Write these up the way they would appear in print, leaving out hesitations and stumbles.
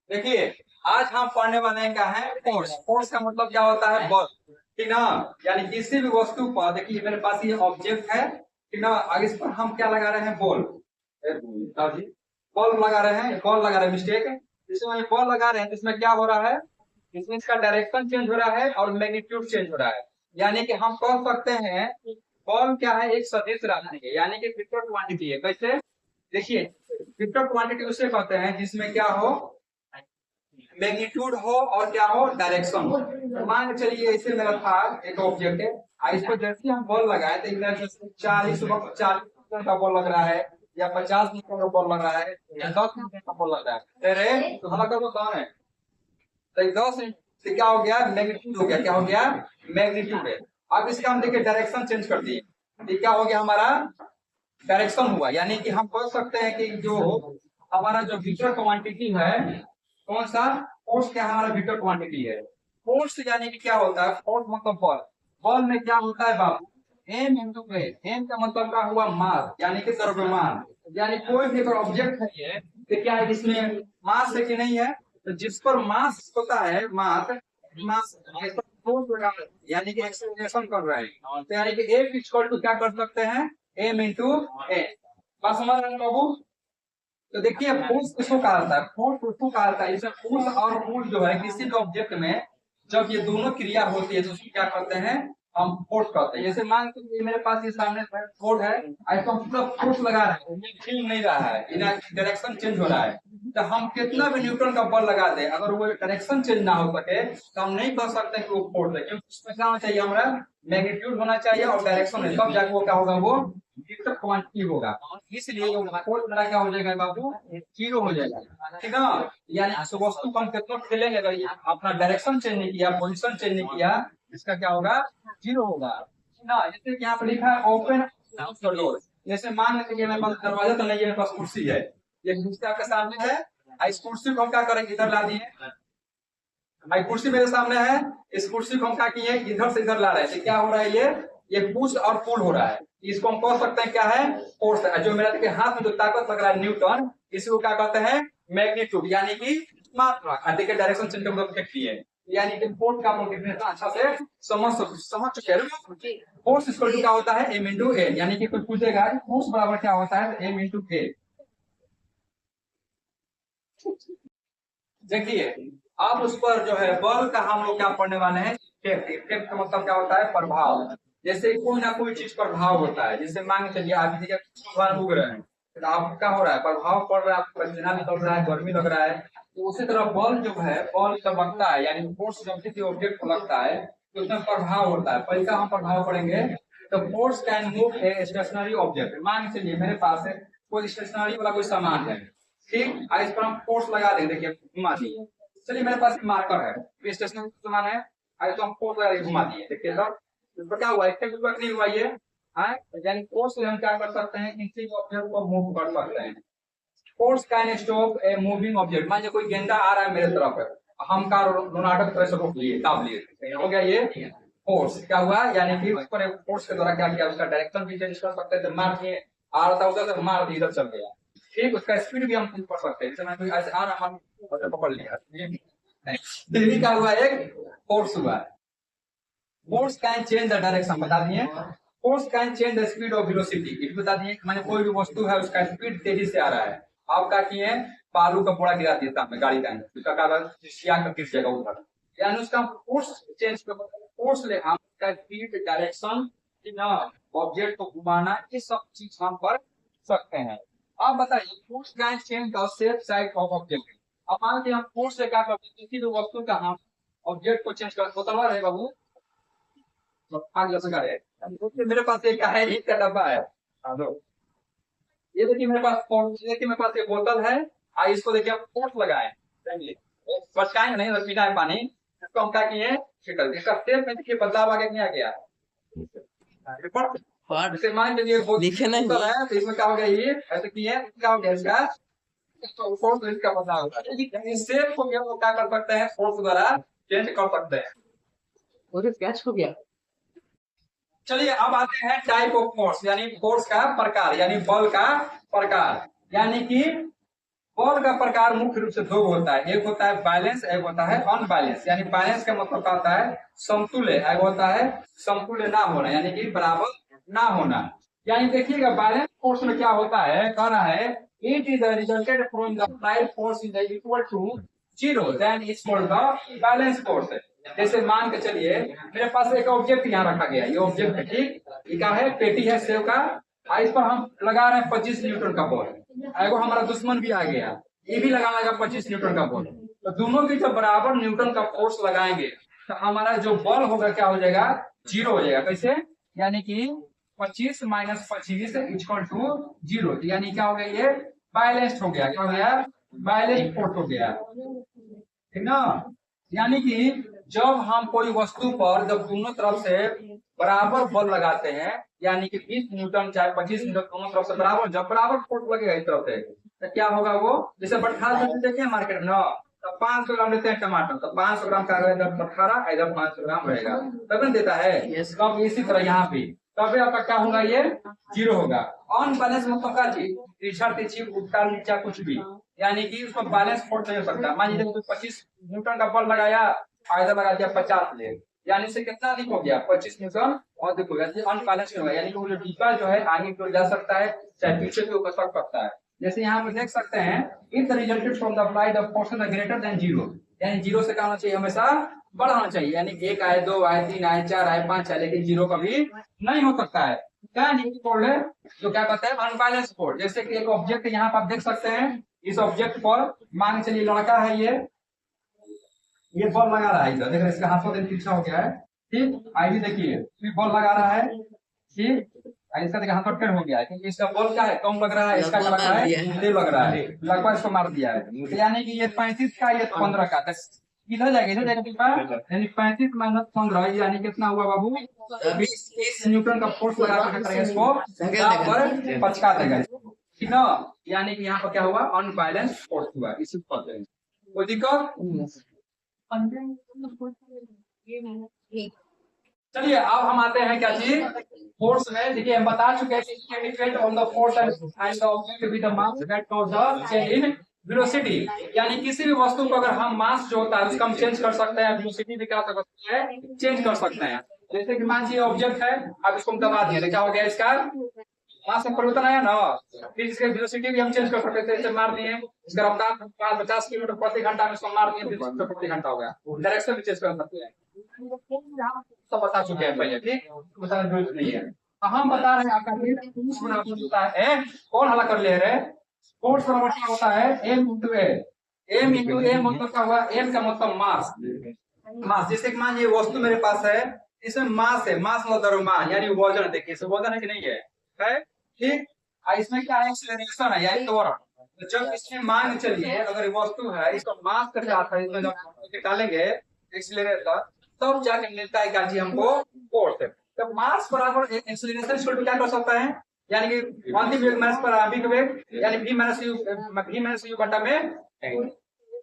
देखिए, आज हम पढ़ने वाले हैं क्या है, फोर्स। फोर्स का मतलब क्या होता है, बल। ठीक ना। यानी किसी भी वस्तु पर, देखिए मेरे पास ये ऑब्जेक्ट है, ठीक ना। आगे इस पर हम क्या लगा रहे हैं, बॉल। बॉल लगा रहे हैं, बॉल लगा रहे हैं, मिस्टेक। इसमें बॉल लगा रहे हैं, इसमें क्या हो रहा है, इसमें इसका डायरेक्शन चेंज हो रहा है और मैग्नीट्यूड चेंज हो रहा है। यानी कि हम कह सकते हैं बॉल क्या है, एक सदिश राशि है, यानी कि वेक्टर क्वांटिटी है। कैसे, देखिए, वेक्टर क्वांटिटी उसे कहते हैं जिसमें क्या हो, मैग्नीट्यूड हो और क्या हो, डायरेक्शन हो। तो मान के चलिए ऐसे मेरा था एक ऑब्जेक्ट है, इस पर जैसे हम बॉल लगाए तो इधर 40 का बॉल लग रहा है, या 50 मीटर का बॉल लग रहा है, या 10 मीटर का बॉल लग रहा है। अरे तो हमारा तो कौन है, तो 10 से क्या हो गया, मैग्नीट्यूड हो गया। क्या हो गया, मैग्नीट्यूड है। अब इसका हम देखिए डायरेक्शन चेंज कर दिए, ये क्या हो गया हमारा, डायरेक्शन हुआ। यानी कि हम बोल सकते हैं कि जो हमारा जो वेक्टर क्वांटिटी है, कौन सा, फोर्स क्या हमारा वेक्टर क्वांटिटी है। फोर्स यानी कि क्या होता है, फोर्स मतलब बल। बल में क्या होता है बाबू, एम इंटू वेट। एम का मतलब क्या हुआ, मास, यानी कि द्रव्यमान। यानी कोई भी अगर ऑब्जेक्ट है ये, तो क्या है, इसमें मास है कि नहीं है। तो जिस पर मास होता है, मास, मास फोर्स लगा रहे हैं, यानी कि एक्सेलरेशन कर रहे हैं। तो यानी कि एफ इक्वल टू क्या कर सकते हैं, एम इंटू ए। बात समझ रहे हैं बाबू। तो देखिए फोर्स किसको कहा जाता है, फोर्स उसको कहा जाता है, इसमें फोर्स और मूल जो है किसी भी ऑब्जेक्ट में जब ये दोनों क्रिया होती है तो उसको क्या करते हैं, हम फोर्स कहते हैं। जैसे मान के चलिए मेरे पास ये सामने बोर्ड है, इसको हम पूरा फोर्स लगा रहे हैं, ये खिल नहीं रहा है, इधर डायरेक्शन चेंज हो रहा है। तो हम कितना भी न्यूटन का बल लगा दे, अगर वो डायरेक्शन चेंज ना हो सके तो हम नहीं कह सकते कि वो फोर्स है, क्योंकि उसमें क्या होना चाहिए, हमारा मैग्नीट्यूड होना चाहिए और डायरेक्शन है, तब जाके वो क्या होगा, वो वेक्टर क्वांटिटी होगा। इसलिए फोर्स मेरा क्या हो जाएगा बाबू, जीरो हो जाएगा। ठीक है ना। यानी वस्तु को हम कितना खेलेंगे, अगर ये अपना डायरेक्शन चेंज नहीं किया, पोजीशन चेंज नहीं किया, इसका क्या होगा, जीरो होगा ना। जैसे कि यहाँ पर लिखा है ओपन डोर। जैसे मान लेते हैं मेरे पास दरवाजा तो नहीं है, मेरे पास कुर्सी है, ये कुर्सी आपके सामने है। इस कुर्सी को हम क्या करेंगे, इधर ला दिए। भाई कुर्सी मेरे सामने है, इस कुर्सी को हम क्या किए, इधर से इधर ला रहे हैं, तो क्या हो रहा है, ये पुश और पुल हो रहा है। इसको हम कह सकते हैं क्या है, फोर्स है। जो मेरा देखिए हाथ में जो ताकत लग रहा है, न्यूटन, इसको क्या कहते हैं, मैग्नीट्यूड, यानी कि मात्रा। देखिए डायरेक्शन चेंज का मतलब देखती है, यानी कि फोर्स का हम लोग definition अच्छा से समझ चुके हैं। फोर्स इक्वल टू क्या होता है, एम इंटू ए। यानी कि कोई पूछेगा कि फोर्स बराबर क्या होता है, एम इंटू ए। देखिए अब उस पर जो है बल का हम लोग क्या पढ़ने वाले हैं, इफेक्ट। इफेक्ट का मतलब क्या होता है, प्रभाव। जैसे कोई ना कोई चीज पर भाव होता है, जैसे मान के चलिए आप भगवान उग रहे हैं, तो आपको क्या हो रहा है, प्रभाव पड़ रहा है, आपको पसीना निकल रहा है, गर्मी लग रहा है। तो उसी तरह बल जो है, बल जब लगता है, यानी फोर्स जब किसी ऑब्जेक्ट को लगता है तो उसमें प्रभाव होता है। पहले हम प्रभाव पड़ेंगे, तो force can move a stationary object. मान के चलिए मेरे पास है कोई स्टेशनरी वाला कोई सामान है, ठीक, और इस पर हम फोर्स लगा देंगे, देखिए घुमा दिए। चलिए मेरे पास मार्कर है, ये स्टेशनरी सामान है, और तो हम फोर्स लगा के घुमा दिए, देखिए सर इस पर क्या हुआ, इससे कुछ नहीं हुआ ये। हाँ, यानी फोर्स से हम क्या कर सकते हैं, किसी ऑब्जेक्ट को मूव कर सकते हैं। Force can stop a moving object. मान लीजिए कोई गेंदा आ रहा है मेरे तरफ है, हम का रोनाल्डो की तरह से रोक लिए, दाब लिए, हो गया ये फोर्स। क्या हुआ, यानी कि उस पर फोर्स के द्वारा क्या किया, उसका डायरेक्शन भी चेंज कर सकते थे, मार दिए, आ रहा था उधर से, मार दिए इधर चल गया। ठीक, उसका स्पीड भी हम चेंज कर सकते हैं, जैसे मैं कोई ऐसे आ रहा, हम पकड़ लिया, ये क्या हुआ, एक फोर्स हुआ। Force can change the direction, बता दिए। Force can change the speed of velocity, ये बता दिए। मैंने कोई भी वस्तु है, उसका स्पीड तेजी से आ रहा है, आप क्या किए, बालू का बोरा गिरा दिए सामने गाड़ी का, उसका कागज सिया का गिर जाएगा उधर, यानी उसका फोर्स चेंज कर, फोर्स ले हम उसका स्पीड, डायरेक्शन, ना ऑब्जेक्ट को घुमाना, ये सब चीज हम कर सकते हैं। आप बताइए force can change the shape size of object. अब मान लीजिए हम फोर्स से क्या करते हैं, किसी भी वस्तु का हम ऑब्जेक्ट को चेंज कर, बोतलवा रहे बाबू, आग लगा है। देखिए मेरे पास एक है, ईंट का डब्बा है, हाँ दो। ये देखिए मेरे पास देखिए मेरे पास एक बोतल है, इसको देखिए आप फोर्स लगाए, पचकाएंगे नहीं तो पीना है पानी, इसको हम क्या किए, छिकल, इसका शेप में देखिए बदलाव आगे नहीं आ गया। जैसे मान लीजिए बोतल है, तो इसमें क्या हो गया, ये ऐसे किए, क्या हो गया इसका, तो फोर्स इसका बदलाव होता है। इस शेप को भी हम लोग क्या कर सकते हैं, फोर्स द्वारा चेंज कर सकते हैं। मुझे कैच हो गया। चलिए अब आते हैं टाइप ऑफ फोर्स, यानी फोर्स का प्रकार, यानी बल का प्रकार। यानी कि बॉल का प्रकार मुख्य रूप से दो होता है, एक होता है बैलेंस, एक होता है अनबैलेंस। यानी बैलेंस का मतलब क्या होता है, समतुल्य, एक होता है समतुल्य ना होना, यानी कि बराबर ना होना। यानी देखिएगा बैलेंस फोर्स में क्या होता है, कह रहा है it is resulted from the applied force is equal to zero then it's called the balance force. जैसे मान के चलिए मेरे पास एक ऑब्जेक्ट यहाँ रखा गया है, ये ऑब्जेक्ट है, ठीक, ये क्या है, पेटी है सेव का, इस पर हम लगा रहे हैं 25 न्यूटन का बॉल। एगो हमारा दुश्मन भी आ गया, ये भी लगाना लगा 25 न्यूटन का बॉल। तो दोनों की जब बराबर न्यूटन का फोर्स लगाएंगे तो हमारा जो बॉल होगा क्या हो जाएगा, जीरो हो जाएगा। कैसे, यानी कि 25 माइनस 25 इक्वल टू जीरो, यानी क्या हो गया, ये बैलेंस्ड हो गया, क्या हो गया, बैलेंस्ड फोर्स हो गया, ठीक ना। यानी कि जब हम कोई वस्तु पर जब दोनों तरफ से बराबर बल लगाते हैं, यानी कि 20 न्यूटन चाहे 25 न्यूटन दोनों तरफ से बराबर, जब बराबर फोर्स लगेगा इस तरफ से तो क्या होगा, वो जैसे बटखारा देखे हैं मार्केट में ना, तो 500 ग्राम लेते हैं टमाटर, तो 500 ग्राम का इधर बटखारा इधर 500 ग्राम रहेगा, तब न देता है। कब इसी तरह यहाँ भी तब आपका क्या होगा, ये जीरो होगा। अनबैलेंस मतलब क्या चीज, तिरछा तिरछी उल्टा नीचा कुछ भी, यानी कि उसको बैलेंस फोर्स नहीं हो सकता। मान लीजिए 25 न्यूटन का बल लगाया, फायदा लगा दिया 50 ले, यानी से कितना अधिक हो गया, 25 न्यूटन अधिक हो गया, अनबैलेंस होगा। यानी कि वो जो डिब्बा जो है आगे की ओर जा सकता है, चाहे पीछे की ओर सक सकता है। जैसे यहाँ पे देख सकते हैं, if the resulted from the applied of portion greater than zero, यानी जीरो से क्या होना चाहिए, हमेशा बड़ा होना चाहिए। यानी 1 आए, 2 आए, 3 आए, 4 आए, 5 आए, लेकिन जीरो कभी नहीं हो सकता है। क्या फोर्स है, जो क्या कहते हैं अनबैलेंस फोर्स। जैसे कि एक ऑब्जेक्ट यहाँ पर आप देख सकते हैं, इस ऑब्जेक्ट पर मान चलिए लड़का है, ये बॉल लगा रहा है इधर, देख रहे इसका हाथों दिन पीछा हो गया है, ठीक, आइए देखिए बॉल लगा रहा है, ठीक, इसका देखिए हाथ टेढ़ हो गया है क्योंकि इसका बॉल क्या है, कम लग रहा है, इसका क्या लग रहा है, तेज लग रहा है, लगभग इसको मार दिया है। तो यानी कि ये 35 का, ये 15 का, इधर जाएगा, इधर जाएगा, यानी 35 माइनस 15 यानी कितना हुआ बाबू, 20 न्यूटन का फोर्स लगा कर इसको पर पचका देगा, ठीक ना। यानी कि यहाँ पर क्या हुआ, अनबैलेंस फोर्स हुआ, इसी कोई दिक्कत। चलिए अब हम आते हैं क्या चीज, फोर्स में। देखिए हम बता चुके हैं कि depend on the force and the object with the mass that cause the change in velocity. यानी किसी भी वस्तु को अगर हम मास जो होता है उसका हम चेंज कर सकते हैं, वेलोसिटी भी क्या कर सकते हैं, चेंज कर सकते हैं। जैसे कि मान लीजिए ऑब्जेक्ट है, अब इसको हम दबा दिए, क्या हो गया, इसका मास में परिवर्तन आया ना, फिर इसके वेलोसिटी भी हम चेंज कर सकते थे, इसे मार दिए, इसका रफ्तार 50 किलोमीटर प्रति घंटा में इसको मार दिए, फिर प्रति घंटा हो गया, डायरेक्शन भी चेंज कर सकते हैं। सब बता चुके हैं पहले, ठीक, बताने की जरूरत नहीं है। हम बता रहे हैं आपका होता है, कौन हला कर ले रहे, फोर्स बराबर क्या होता है, एम इंटू ए। एम इंटू ए मतलब क्या हुआ, एम का मतलब मास, मास। जैसे कि मान ये वस्तु मेरे पास है, इसमें मास है, मास मतलब द्रव्यमान यानी वजन, देखिए इसमें वजन है कि नहीं है, ठीक। इसमें क्या है, एक्सीलरेशन है यानी त्वरण। तो जब इसमें मान चलिए अगर वस्तु है, इसका मास कर जाता है, इसमें जब डालेंगे एक्सीलरेटर तब जाके मिलता है क्या जी हमको, फोर्स। तो मास बराबर एक्सीलरेशन इक्वल क्या कर सकता है, यानी कि अंतिम वेग माइनस प्रारंभिक वेग, यानी v माइनस u बटा में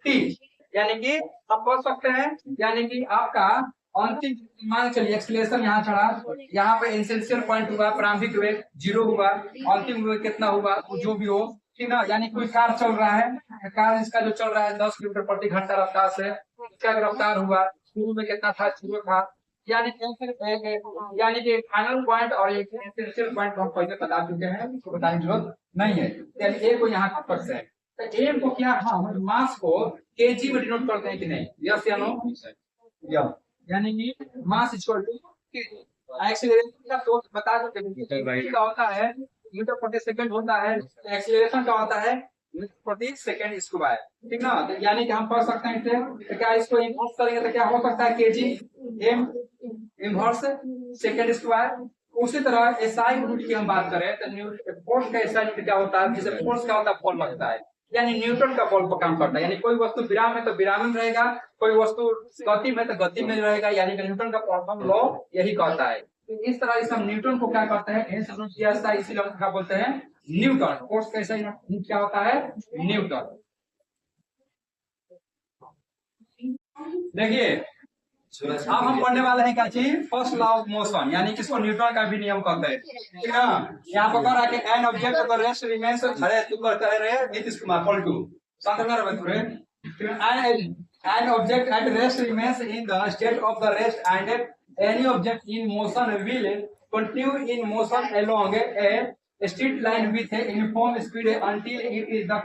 t। यानी कि आप कह सकते हैं, यानी कि आपका अंतिम मान चलिए एक्सीलरेशन यहाँ चढ़ा, यहाँ पे इनिशियल पॉइंट हुआ, प्रारंभिक वेग 0 हुआ, अंतिम वेग कितना हुआ जो भी हो, ठीक ना। यानी कोई कार चल रहा है, कार इसका जो चल रहा है 10 किलोमीटर प्रति घंटा रफ्तार से, इसका रफ्तार हुआ, शुरू में कितना था, 0 था। यानी कि फाइनल पॉइंट और एक एसेंशियल पॉइंट हम पहले बता चुके हैं, इसको बताने की जरूरत नहीं है। यानी ए को यहाँ पर है, तो ए को क्या हम मास को केजी में डिनोट करते हैं कि नहीं, यस या नो, यस। यानी कि मास इक्वल टू एक्सीलरेशन का तो बता चुके हैं, क्या होता है मीटर प्रति सेकंड होता है, एक्सीलरेशन का होता है प्रति सेकंड स्क्वायर, ठीक ना। यानी कि हम पढ़ सकते हैं इसे, तो क्या इसको इनवर्स करेंगे तो क्या हो सकता है, KG M inverse second square. उसी तरह एसआई यूनिट की हम बात करें तो फोर्स का एसआई यूनिट क्या होता है, जैसे फोर्स क्या होता है, बल लगता है, यानी न्यूटन का बल पर काम करता है। यानी कोई वस्तु विराम है तो विराम में रहेगा, कोई वस्तु गति में तो गति में रहेगा, यानी कि न्यूटन का प्रथम लॉ यही कहता है। तो इस तरह से हम न्यूटन को क्या कहते हैं, इसीलिए हम क्या बोलते हैं, न्यूटन। फोर्स का एसआई यूनिट क्या होता है, न्यूटन। देखिए अब हम पढ़ने वाले हैं क्या चीज, फर्स्ट लॉ ऑफ मोशन, यानी कि इसको न्यूटन का भी नियम कहते हैं, ठीक है। यहाँ पर कह रहा है कि एन ऑब्जेक्ट अगर रेस्ट रिमेन्स खड़े तो कर रहे Nitish Kumar Paltu, An object at rest remains in the state of the rest, and any object in motion will continue in motion along a straight line with a uniform speed until it is the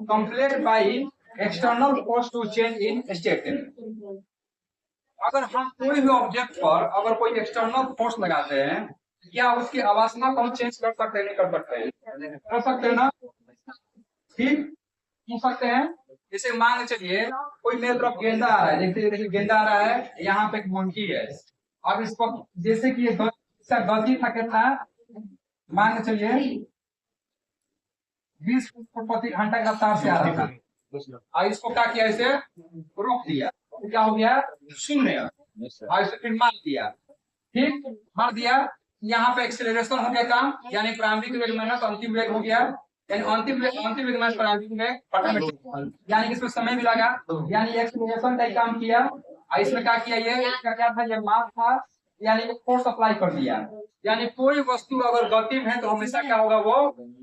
completed by external force to change in state. अगर हम कोई भी object पर अगर कोई external force लगाते हैं, क्या उसकी अवस्था को हम चेंज कर सकते हैं? नहीं कर सकते हैं? कर सकते हैं ना? ठीक, हो सकते हैं। जैसे मान के चलिए कोई मेरे तरफ गेंदा आ रहा है, देखिए देखिए गेंदा आ रहा है, यहाँ पे एक मंकी है, अब इसको जैसे कि इसका गति था कितना, मान के चलिए 20 प्रति घंटा की रफ्तार से आ रहा था, और इसको क्या किया, इसे रोक दिया, तो क्या हो गया, शून्य, और इसे फिर मार दिया, ठीक, मार दिया, यहाँ पे एक्सेलरेशन हो गया काम, यानी प्रारंभिक वेग माइनस अंतिम वेग हो गया, यानी अंतिम वेग माइनस प्रारंभिक वेग, यानी कि इसमें समय भी लगा, यानी एक्सेलरेशन का काम किया, और इसमें क्या किया, ये इसका क्या था, ये मास था, यानी फोर्स अप्लाई कर दिया। यानी कोई वस्तु अगर गति में है तो हमेशा क्या होगा, वो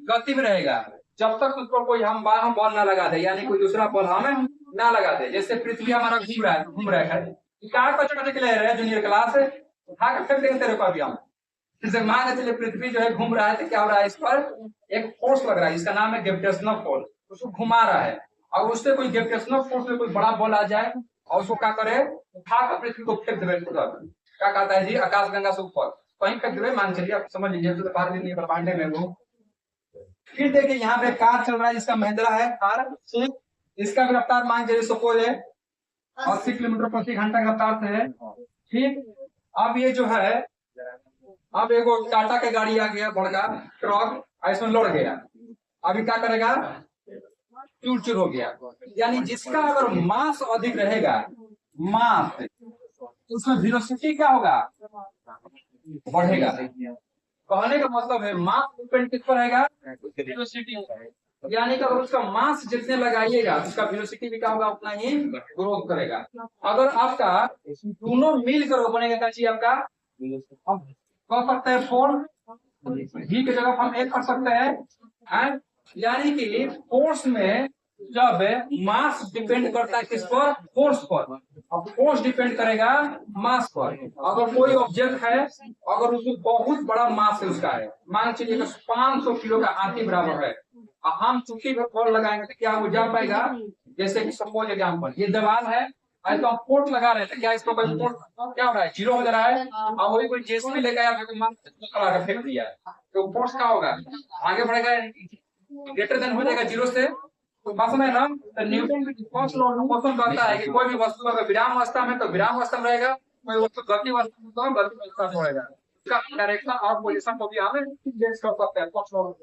गति में रहेगा जब तक उस पर कोई हम बल ना लगा दे, यानी कोई दूसरा बल हमें ना लगा दे। जैसे पृथ्वी हमारा घूम रहा है, कार पर चढ़ने के लिए रहे जूनियर क्लास उठा कर फेंक देंगे तेरे को अभी हम। जैसे मान के चलिए पृथ्वी जो है घूम रहा है, तो क्या हो रहा है, इस पर एक फोर्स लग रहा है, जिसका नाम है ग्रेविटेशनल फोर्स, उसको घुमा रहा है, और उससे कोई ग्रेविटेशनल फोर्स में कोई बड़ा बल आ जाए और उसको क्या करे, उठा कर पृथ्वी को फेंक दे, क्या कहता है जी, आकाश गंगा से ऊपर कहीं फेंक दे, मान चलिए आप समझ लीजिए, तो बाहर नहीं ब्रह्मांड में वो। फिर देखिए यहाँ पे कार चल रहा है, जिसका महिंद्रा है कार, इसका भी रफ्तार मान चलिए सपोज है 80 किलोमीटर प्रति घंटा की रफ्तार से है, ठीक। अब ये जो है, अब एगो टाटा के गाड़ी आ गया बड़का ट्रक, इसमें लड़ गया, अभी क्या करेगा, चूर चूर हो गया। यानी जिसका अगर मास अधिक रहेगा, मास, उसमें वेलोसिटी क्या होगा, बढ़ेगा। कहने का मतलब है मास डिपेंड किस पर रहेगा, वेलोसिटी, यानी कि अगर उसका मास जितने लगाइएगा उसका वेलोसिटी भी क्या होगा, उतना ही ग्रोथ करेगा। अगर आपका दोनों मिलकर बनेगा क्या चीज आपका, हम कह सकते हैं फोर्स, ही की जगह हम एक कर सकते हैं, यानी कि फोर्स में जब मास डिपेंड करता है किस पर, फोर्स पर, अब फोर्स डिपेंड करेगा मास पर। अगर कोई ऑब्जेक्ट है, अगर उसमें बहुत बड़ा मास है उसका है, मान चलिए 500 किलो का हाथी बराबर है, हम चुकी पर बॉल लगाएंगे तो क्या वो जा पाएगा। जैसे कि सपोज एग्जाम्पल, ये दीवार है, तो हम फोर्स लगा रहे थे, क्या इसको कोई फोर्स क्या हो रहा है, जीरो हो जा रहा है, और वही कोई जेसीबी लेकर आया फेंक दिया, तो फोर्स क्या होगा, आगे बढ़ेगा, ग्रेटर देन हो जाएगा जीरो से। तो बस में ना, तो न्यूटन की फर्स्ट लॉ ऑफ मोशन कहता है कि कोई भी वस्तु अगर विराम अवस्था में तो विराम अवस्था में रहेगा, कोई वस्तु गति अवस्था में तो गति अवस्था में रहेगा। इसका डायरेक्शन और पोजीशन को भी हमें चेंज कर सकते हैं फर्स्ट लॉ।